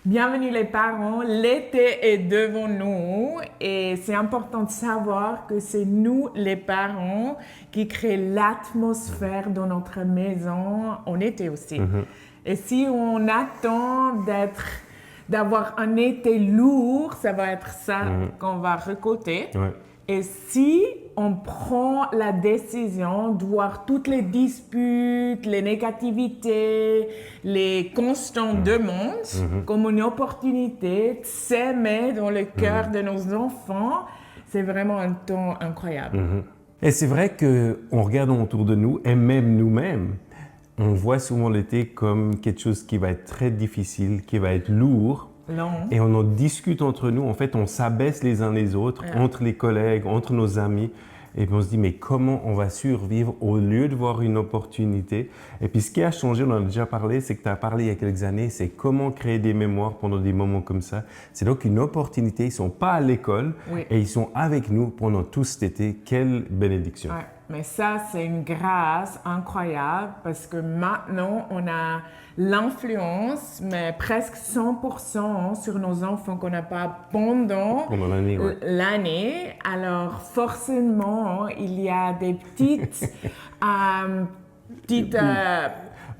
Bienvenue les parents, l'été est devant nous et c'est important de savoir que c'est nous les parents qui créent l'atmosphère dans notre maison en été aussi. Et si on attend d'avoir un été lourd, ça va être ça qu'on va recoter. Ouais. Et si on prend la décision de voir toutes les disputes, les négativités, les constantes demandes comme une opportunité de s'aimer dans le cœur de nos enfants, c'est vraiment un temps incroyable. Et c'est vrai qu'en regardant autour de nous, et même nous-mêmes, on voit souvent l'été comme quelque chose qui va être très difficile, qui va être lourd. Non. Et on en discute entre nous. En fait, on s'abaisse les uns les autres, entre les collègues, entre nos amis. Et puis on se dit, mais comment on va survivre au lieu de voir une opportunité? Et puis ce qui a changé, on en a déjà parlé, c'est que tu as parlé il y a quelques années, c'est comment créer des mémoires pendant des moments comme ça. C'est donc une opportunité. Ils ne sont pas à l'école et ils sont avec nous pendant tout cet été. Quelle bénédiction! Ouais. Mais ça, c'est une grâce incroyable parce que maintenant, on a l'influence, mais presque 100% sur nos enfants qu'on n'a pas pendant l'année. l'année. Alors, forcément, il y a des petites...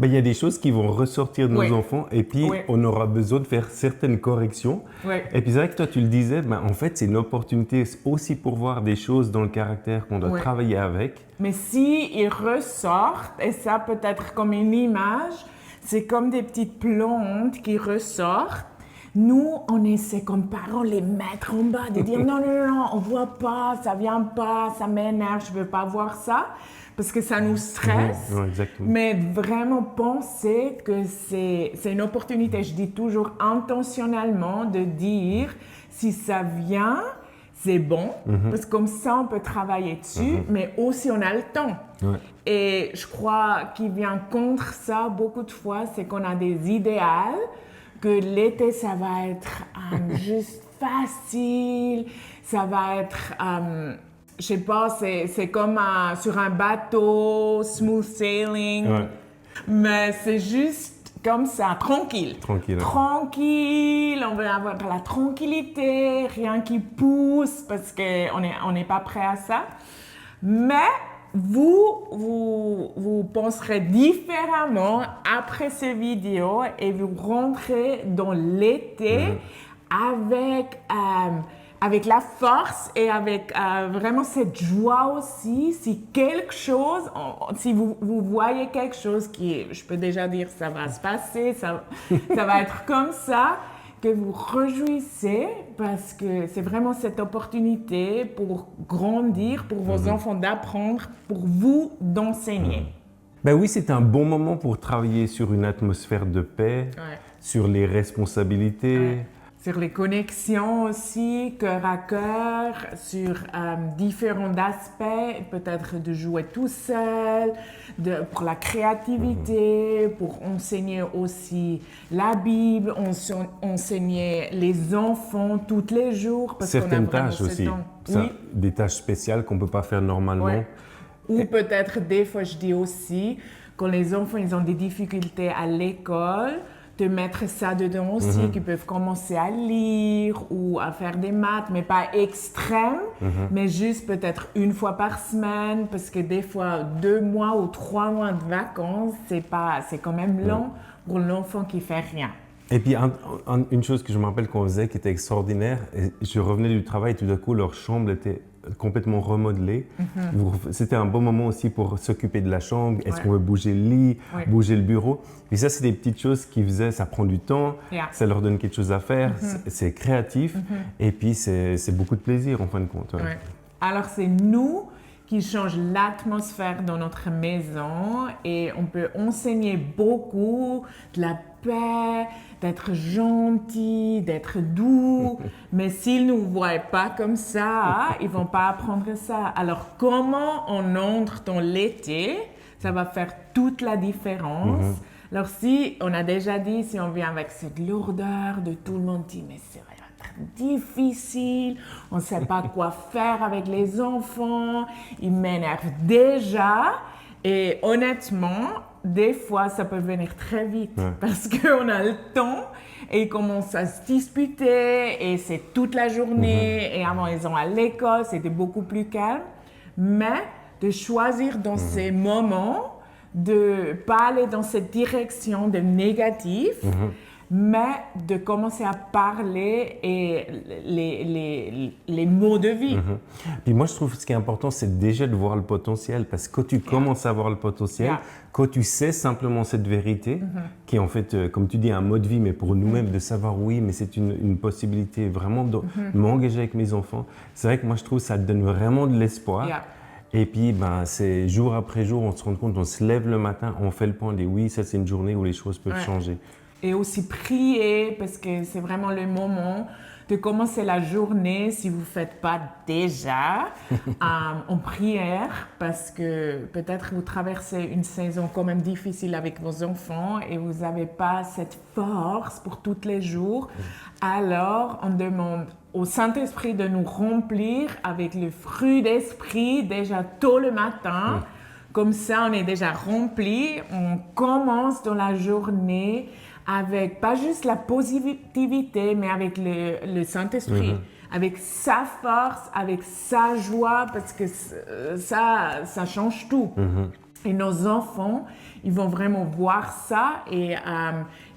Il y a des choses qui vont ressortir de nos enfants et puis on aura besoin de faire certaines corrections. Et puis c'est vrai que toi, tu le disais, en fait, c'est une opportunité aussi pour voir des choses dans le caractère qu'on doit travailler avec. Mais si ils ressortent, et ça peut être comme une image, c'est comme des petites plantes qui ressortent. Nous, on essaie comme parents de les mettre en bas, de dire non, on voit pas, ça vient pas, ça m'énerve, je veux pas voir ça. Parce que ça nous stresse, mais vraiment penser que c'est une opportunité. Je dis toujours intentionnellement de dire si ça vient, c'est bon, parce que comme ça on peut travailler dessus, mais aussi on a le temps. Et je crois qu'il vient contre ça beaucoup de fois, c'est qu'on a des idéaux, que l'été ça va être juste facile, ça va être... je sais pas, c'est comme sur un bateau, smooth sailing, mais c'est juste comme ça, tranquille. Tranquille, on veut avoir la tranquillité, rien qui pousse parce qu'on n'est pas prêt à ça. Mais vous penserez différemment après ces vidéos et vous rentrez dans l'été avec la force et avec vraiment cette joie aussi, si quelque chose, si vous voyez quelque chose qui, je peux déjà dire, ça va se passer, ça va être comme ça, que vous réjouissez parce que c'est vraiment cette opportunité pour grandir, pour vos enfants d'apprendre, pour vous d'enseigner. Ben oui, c'est un bon moment pour travailler sur une atmosphère de paix, sur les responsabilités. Sur les connexions aussi, cœur à cœur, sur différents aspects, peut-être de jouer tout seul, pour la créativité, pour enseigner aussi la Bible, enseigner les enfants tous les jours. Parce certaines tâches aussi, des tâches spéciales qu'on ne peut pas faire normalement. Ou peut-être des fois, je dis aussi, quand les enfants ils ont des difficultés à l'école, de mettre ça dedans aussi, qu'ils peuvent commencer à lire ou à faire des maths, mais pas extrêmes, mais juste peut-être une fois par semaine, parce que des fois, 2 mois ou 3 mois de vacances, c'est quand même long pour l'enfant qui fait rien. Et puis, une chose que je me rappelle qu'on faisait qui était extraordinaire, je revenais du travail et tout d'un coup, leur chambre était complètement remodelée. C'était un bon moment aussi pour s'occuper de la chambre. Est-ce qu'on veut bouger le lit, bouger le bureau? Et ça, c'est des petites choses qui faisaient, ça prend du temps, ça leur donne quelque chose à faire, c'est créatif et puis c'est beaucoup de plaisir en fin de compte. Alors, c'est nous qui change l'atmosphère dans notre maison et on peut enseigner beaucoup de la paix, d'être gentil, d'être doux. Mais s'ils ne nous voient pas comme ça, ils ne vont pas apprendre ça. Alors, comment on entre dans l'été, ça va faire toute la différence. Alors, si on a déjà dit, si on vient avec cette lourdeur de tout le monde dit, mais c'est vrai, difficile, on ne sait pas quoi faire avec les enfants, ils m'énervent déjà. Et honnêtement, des fois, ça peut venir très vite parce qu'on a le temps et ils commencent à se disputer et c'est toute la journée. Et avant, ils sont à l'école, c'était beaucoup plus calme. Mais de choisir dans ces moments de ne pas aller dans cette direction de négatif, mais de commencer à parler et les mots de vie. Puis moi, je trouve que ce qui est important, c'est déjà de voir le potentiel. Parce que quand tu commences à voir le potentiel, quand tu sais simplement cette vérité, qui est en fait, comme tu dis, un mode de vie, mais pour nous-mêmes, de savoir, oui, mais c'est une possibilité vraiment de m'engager avec mes enfants. C'est vrai que moi, je trouve que ça te donne vraiment de l'espoir. Et puis, c'est jour après jour, on se rend compte, on se lève le matin, on fait le point, on dit oui, ça c'est une journée où les choses peuvent changer. Et aussi prier, parce que c'est vraiment le moment de commencer la journée, si vous ne faites pas déjà, en prière, parce que peut-être vous traversez une saison quand même difficile avec vos enfants et vous n'avez pas cette force pour tous les jours. Alors, on demande au Saint-Esprit de nous remplir avec le fruit d'esprit déjà tôt le matin. Comme ça, on est déjà rempli. On commence dans la journée avec pas juste la positivité, mais avec le Saint-Esprit, avec sa force, avec sa joie, parce que ça change tout. Et nos enfants, ils vont vraiment voir ça et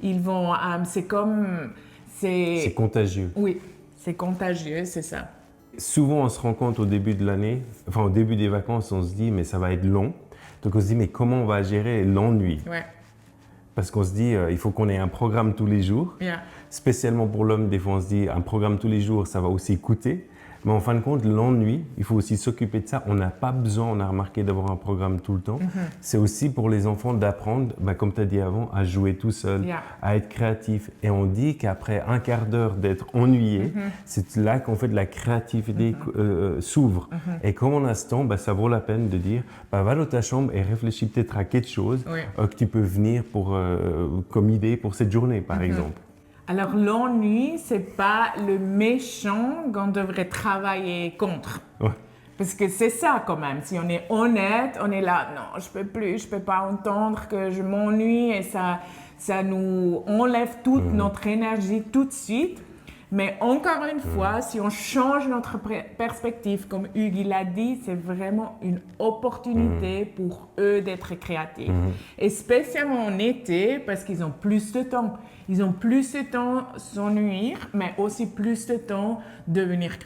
ils vont, c'est comme... C'est contagieux. Oui, c'est contagieux, c'est ça. Souvent, on se rend compte au début de l'année, enfin au début des vacances, on se dit, mais ça va être long. Donc on se dit, mais comment on va gérer l'ennui? Parce qu'on se dit, il faut qu'on ait un programme tous les jours. Spécialement pour l'homme, des fois on se dit, un programme tous les jours, ça va aussi coûter. Mais en fin de compte, l'ennui, il faut aussi s'occuper de ça. On n'a pas besoin, on a remarqué, d'avoir un programme tout le temps. C'est aussi pour les enfants d'apprendre, comme tu as dit avant, à jouer tout seul, à être créatif. Et on dit qu'après un quart d'heure d'être ennuyé, c'est là qu'en fait la créativité s'ouvre. Et comme on a ce temps, ça vaut la peine de dire, va dans ta chambre et réfléchis peut-être à quelque chose que tu peux venir comme idée pour cette journée, par exemple. Alors, l'ennui, ce n'est pas le méchant qu'on devrait travailler contre. Parce que c'est ça quand même. Si on est honnête, on est là, non, je ne peux plus, je ne peux pas entendre que je m'ennuie et ça nous enlève toute notre énergie tout de suite. Mais encore une fois, si on change notre perspective, comme Hugues l'a dit, c'est vraiment une opportunité pour eux d'être créatifs. Et spécialement en été, parce qu'ils ont plus de temps. Ils ont plus de temps s'ennuyer, mais aussi plus de temps devenir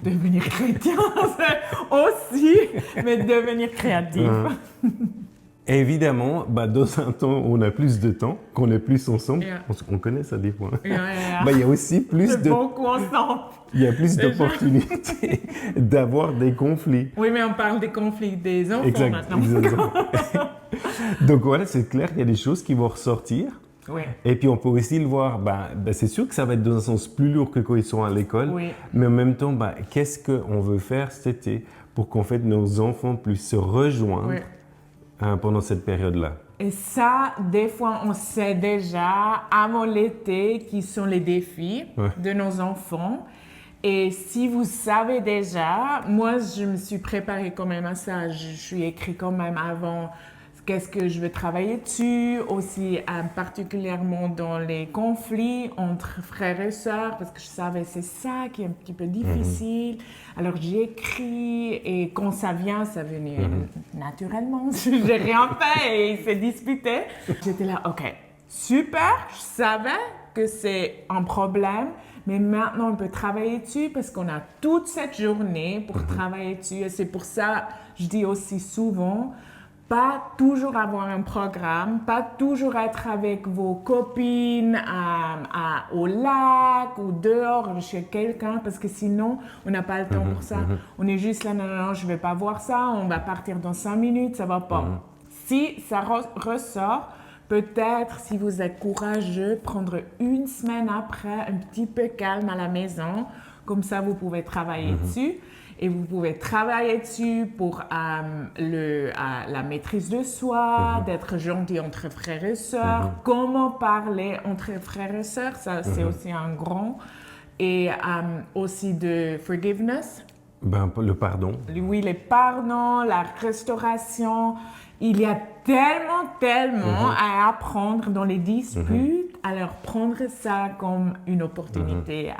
devenir chrétien aussi, mais devenir créatif. Évidemment, dans un temps où on a plus de temps, qu'on est plus ensemble, on connaît ça des fois. Il y a aussi plus beaucoup ensemble. Il y a plus d'opportunités d'avoir des conflits. Oui, mais on parle des conflits des enfants maintenant. Donc voilà, c'est clair qu'il y a des choses qui vont ressortir. Et puis on peut aussi le voir, c'est sûr que ça va être dans un sens plus lourd que quand ils sont à l'école, mais en même temps, qu'est-ce qu'on veut faire cet été pour qu'en fait nos enfants puissent se rejoindre pendant cette période-là. Et ça, des fois, on sait déjà avant l'été qui sont les défis de nos enfants. Et si vous savez déjà, moi, je me suis préparée quand même à ça. Je suis écrit quand même avant qu'est-ce que je veux travailler dessus, aussi particulièrement dans les conflits entre frères et sœurs, parce que je savais c'est ça qui est un petit peu difficile. Alors j'écris et quand ça venait naturellement. J'ai rien fait et il s'est disputé. J'étais là, ok, super, je savais que c'est un problème, mais maintenant on peut travailler dessus parce qu'on a toute cette journée pour travailler dessus. Et c'est pour ça, je dis aussi souvent, pas toujours avoir un programme, pas toujours être avec vos copines au lac ou dehors chez quelqu'un, parce que sinon, on n'a pas le temps pour ça. On est juste là, non, je ne vais pas voir ça, on va partir dans 5 minutes, ça ne va pas. Si ça ressort, peut-être, si vous êtes courageux, prendre une semaine après, un petit peu calme à la maison, comme ça, vous pouvez travailler dessus. Et vous pouvez travailler dessus pour la maîtrise de soi, d'être gentil entre frères et sœurs, comment parler entre frères et sœurs, ça c'est aussi un grand. Et aussi de forgiveness. Le pardon. Oui, le pardon, la restauration. il y a tellement à apprendre dans les disputes, alors prendre ça comme une opportunité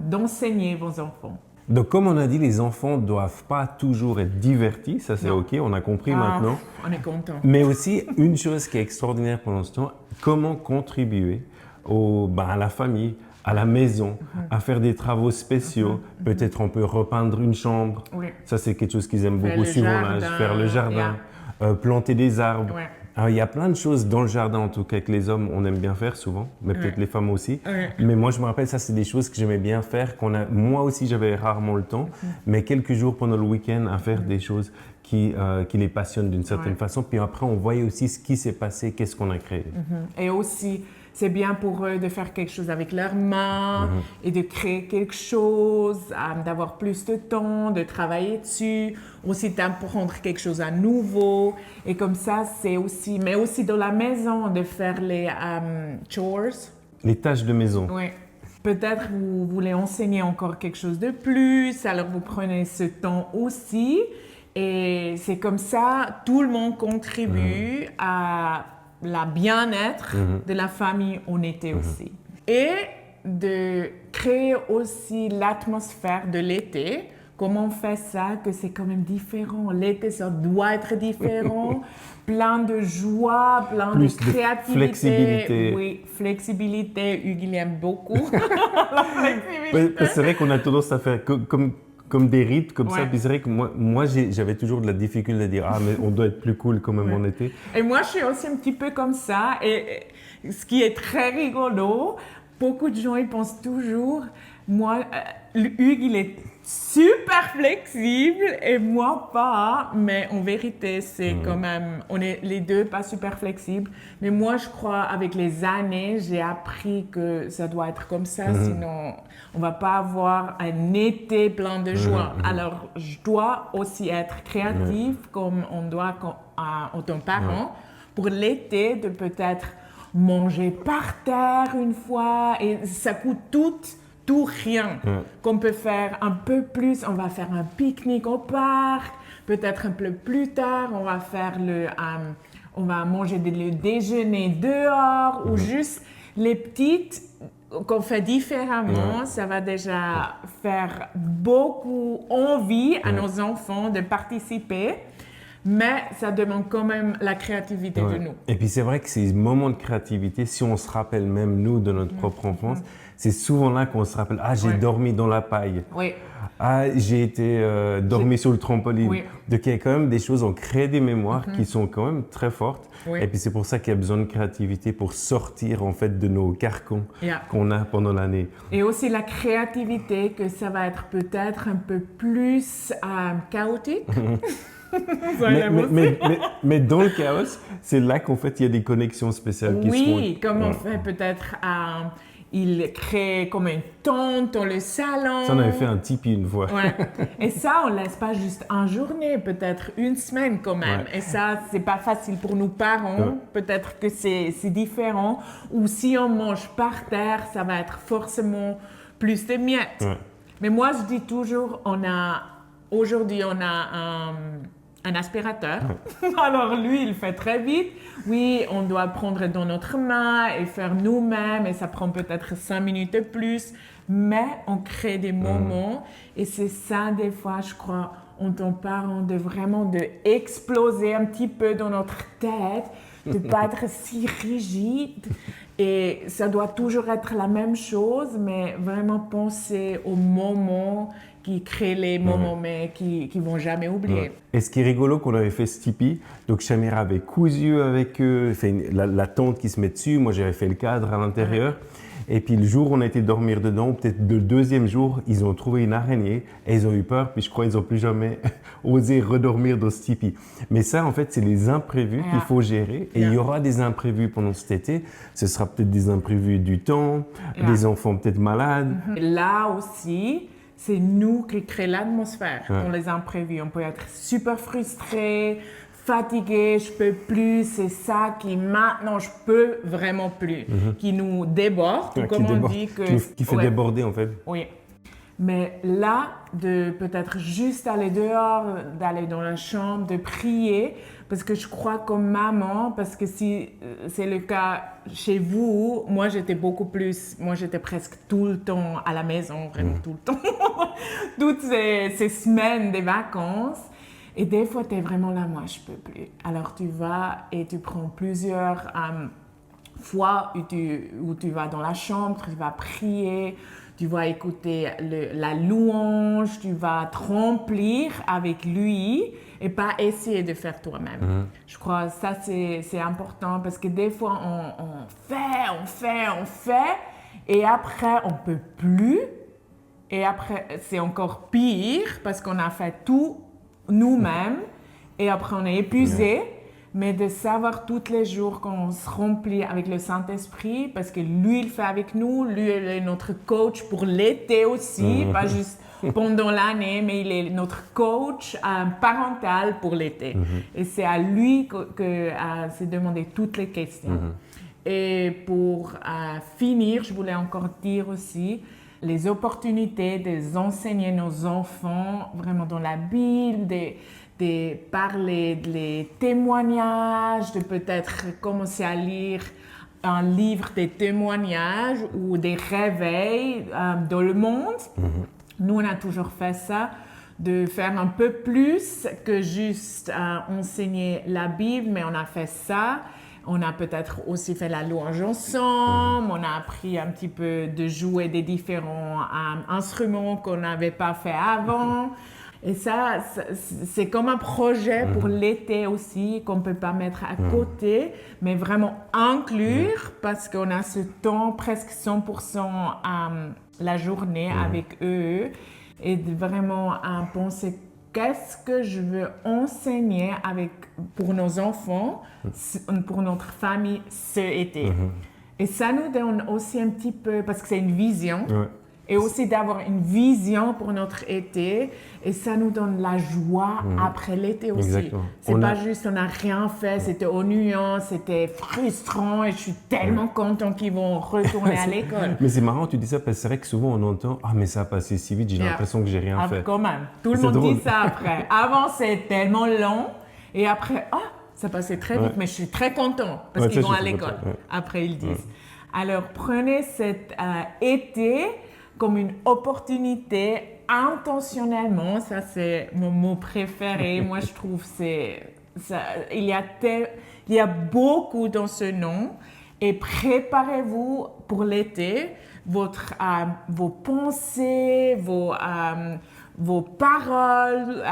d'enseigner vos enfants. Donc, comme on a dit, les enfants ne doivent pas toujours être divertis, ça c'est OK, on a compris maintenant. On est content. Mais aussi, une chose qui est extraordinaire pendant ce temps, comment contribuer à la famille, à la maison, à faire des travaux spéciaux. Peut-être on peut repeindre une chambre. Oui. Ça, c'est quelque chose qu'ils aiment Faire beaucoup le souvent, jardin, faire le jardin, planter des arbres. Ouais. Alors, il y a plein de choses dans le jardin, en tout cas, que les hommes, on aime bien faire souvent, mais peut-être les femmes aussi. Mais moi, je me rappelle, ça, c'est des choses que j'aimais bien faire, moi aussi, j'avais rarement le temps, mais quelques jours pendant le week-end à faire des choses qui les passionnent d'une certaine façon. Puis après, on voyait aussi ce qui s'est passé, qu'est-ce qu'on a créé. Et aussi, c'est bien pour eux de faire quelque chose avec leurs mains et de créer quelque chose, d'avoir plus de temps, de travailler dessus, aussi d'apprendre quelque chose à nouveau. Et comme ça, c'est aussi, mais aussi dans la maison, de faire les chores. Les tâches de maison. Oui. Peut-être vous voulez enseigner encore quelque chose de plus, alors vous prenez ce temps aussi. Et c'est comme ça, tout le monde contribue à la bien-être de la famille en été aussi. Et de créer aussi l'atmosphère de l'été. Comment on fait ça, que c'est quand même différent. L'été, ça doit être différent. Plein de joie, plein de créativité. Flexibilité. Oui, flexibilité. Hugues, il aime beaucoup la flexibilité. C'est vrai qu'on a tendance à faire comme des rites comme ça. Puis c'est vrai que moi j'avais toujours de la difficulté à dire « Ah, mais on doit être plus cool quand même en été. » Et moi, je suis aussi un petit peu comme ça. Et ce qui est très rigolo, beaucoup de gens, ils pensent toujours, moi, Hugues, il est super flexible et moi pas, mais en vérité, c'est quand même, on est les deux pas super flexibles. Mais moi, je crois, avec les années, j'ai appris que ça doit être comme ça, sinon on va pas avoir un été plein de joie. Alors, je dois aussi être créative comme on doit en tant que parent, pour l'été, de peut-être manger par terre une fois, et ça coûte tout rien. Qu'on peut faire un peu plus, on va faire un pique-nique au parc, peut-être un peu plus tard, on va faire on va manger le déjeuner dehors, ou juste les petites qu'on fait différemment, ça va déjà faire beaucoup envie à nos enfants de participer. Mais ça demande quand même la créativité de nous. Et puis c'est vrai que ces moments de créativité, si on se rappelle même nous de notre propre enfance, c'est souvent là qu'on se rappelle « Ah, j'ai dormi dans la paille. Oui. Ah, j'ai été dormi sur le trampoline. Oui. » Donc il y a quand même des choses, on crée des mémoires qui sont quand même très fortes. Et puis c'est pour ça qu'il y a besoin de créativité pour sortir en fait de nos carcans qu'on a pendant l'année. Et aussi la créativité, que ça va être peut-être un peu plus chaotique. Mais dans le chaos, c'est là qu'en fait il y a des connexions spéciales qui se font. Oui, comme on fait peut-être, il crée comme une tente dans le salon. Ça, on avait fait un tipi une fois. Et ça, on ne laisse pas juste une journée, peut-être une semaine quand même. Et ça, c'est pas facile pour nous parents. Peut-être que c'est différent. Ou si on mange par terre, ça va être forcément plus de miettes. Mais moi, je dis toujours, aujourd'hui, on a un aspirateur. Alors lui, il fait très vite. Oui, on doit prendre dans notre main et faire nous-mêmes, et ça prend peut-être 5 minutes de plus, mais on crée des moments. Et c'est ça, des fois, je crois, en tant que parent, de vraiment exploser un petit peu dans notre tête, de ne pas être si rigide. Et ça doit toujours être la même chose, mais vraiment penser au moment qui créent les moments, mais qui ne vont jamais oublier. Et ce qui est rigolo, qu'on avait fait ce tipi, donc Chamira avait cousu avec eux, fait la tente qui se met dessus, moi j'avais fait le cadre à l'intérieur. Et puis le jour où on a été dormir dedans, peut-être le deuxième jour, ils ont trouvé une araignée et ils ont eu peur, puis je crois qu'ils n'ont plus jamais osé redormir dans ce tipi. Mais ça, en fait, c'est les imprévus qu'il faut gérer. Et il y aura des imprévus pendant cet été. Ce sera peut-être des imprévus du temps, des enfants peut-être malades. Là aussi, c'est nous qui créons l'atmosphère dans les imprévus. On peut être super frustré, fatigué, je peux plus, c'est ça qui maintenant je peux vraiment plus, qui nous déborde, comme on dit que qui fait déborder en fait. Oui, Mais là, de peut-être juste aller dehors, d'aller dans la chambre, de prier, parce que je crois comme maman, parce que si c'est le cas chez vous, moi j'étais presque tout le temps à la maison, vraiment tout le temps, toutes ces semaines des vacances. Et des fois, tu es vraiment là, moi je peux plus. Alors tu vas et tu prends plusieurs fois où tu vas dans la chambre, tu vas prier, tu vas écouter la louange, tu vas te remplir avec lui et pas essayer de faire toi-même. Je crois que ça, c'est important parce que des fois, on fait et après, on ne peut plus. Et après, c'est encore pire parce qu'on a fait tout nous-mêmes et après, on est épuisé. Mais de savoir tous les jours qu'on se remplit avec le Saint-Esprit, parce que lui, il fait avec nous, lui, il est notre coach pour l'été aussi, pas juste pendant l'année, mais il est notre coach parental pour l'été. Et c'est à lui que se demander toutes les questions. Et pour finir, je voulais encore dire aussi les opportunités d'enseigner nos enfants vraiment dans la Bible, de parler des témoignages, de peut-être commencer à lire un livre des témoignages ou des réveils dans le monde. Nous, on a toujours fait ça, de faire un peu plus que juste enseigner la Bible, mais on a fait ça. On a peut-être aussi fait la louange ensemble, on a appris un petit peu de jouer des différents instruments qu'on n'avait pas fait avant. Et ça, c'est comme un projet pour l'été aussi, qu'on ne peut pas mettre à côté, mais vraiment inclure, parce qu'on a ce temps, presque 100% la journée avec eux, et de vraiment penser qu'est-ce que je veux enseigner pour nos enfants, pour notre famille cet été. Et ça nous donne aussi un petit peu, parce que c'est une vision, et aussi d'avoir une vision pour notre été, et ça nous donne la joie après l'été aussi. Exactement. C'est pas juste on n'a rien fait, c'était ennuyant, c'était frustrant, et je suis tellement content qu'ils vont retourner à l'école. Mais c'est marrant, tu dis ça, parce que c'est vrai que souvent on entend « Ah, mais ça a passé si vite, j'ai l'impression que j'ai rien fait. » Quand même, tout le monde dit ça après. Avant, c'est tellement long, et après, ça passait très vite, mais je suis très content, parce qu'ils vont à l'école. Après, ils disent. Alors, prenez cet été comme une opportunité intentionnellement, ça c'est mon mot préféré, moi je trouve il y a beaucoup dans ce nom, et préparez-vous pour l'été, vos pensées, vos paroles,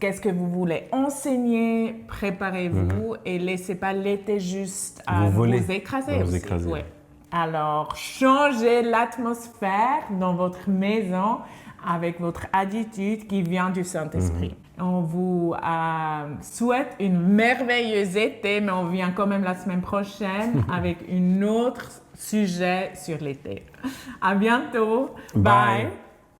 qu'est-ce que vous voulez enseigner, préparez-vous et laissez pas l'été juste vous écraser. Ouais. Alors, changez l'atmosphère dans votre maison avec votre attitude qui vient du Saint-Esprit. On vous souhaite une merveilleuse été, mais on vient quand même la semaine prochaine avec un autre sujet sur l'été. À bientôt. Bye.